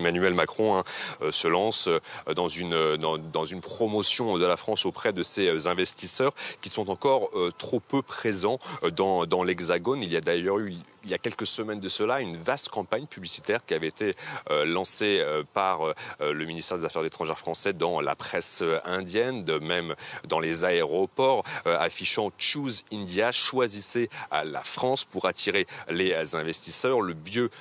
Emmanuel Macron se lance dans une promotion de la France auprès de ses investisseurs qui sont encore trop peu présents dans l'Hexagone. Il y a d'ailleurs eu, il y a quelques semaines de cela, une vaste campagne publicitaire qui avait été lancée par le ministère des Affaires étrangères français dans la presse indienne, de même dans les aéroports, affichant « Choose India », choisissez la France pour attirer les investisseurs. Le but,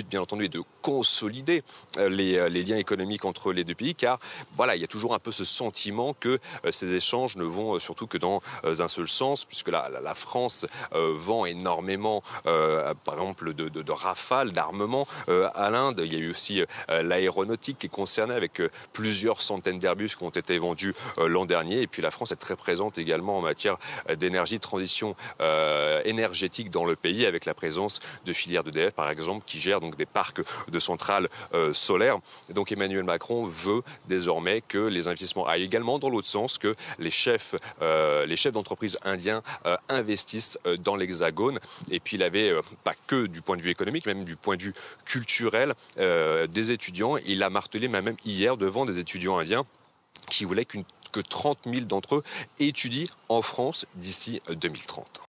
bien entendu, est de consolider les liens économiques entre les deux pays, car voilà, il y a toujours un peu ce sentiment que ces échanges ne vont surtout que dans un seul sens, puisque la France vend énormément, par exemple, de rafales, d'armements à l'Inde. Il y a eu aussi l'aéronautique qui est concernée avec plusieurs centaines d'Airbus qui ont été vendus l'an dernier. Et puis la France est très présente également en matière d'énergie, de transition énergétique dans le pays, avec la présence de filières d'EDF, par exemple, qui gèrent donc des parcs de centrales solaires. Et donc Emmanuel Macron veut désormais que les investissements aillent également dans l'autre sens, que les chefs d'entreprise indiens investissent dans l'Hexagone. Et puis il avait, pas que du point de vue économique, même du point de vue culturel, des étudiants. Il a martelé même hier devant des étudiants indiens qui voulaient que 30 000 d'entre eux étudient en France d'ici 2030.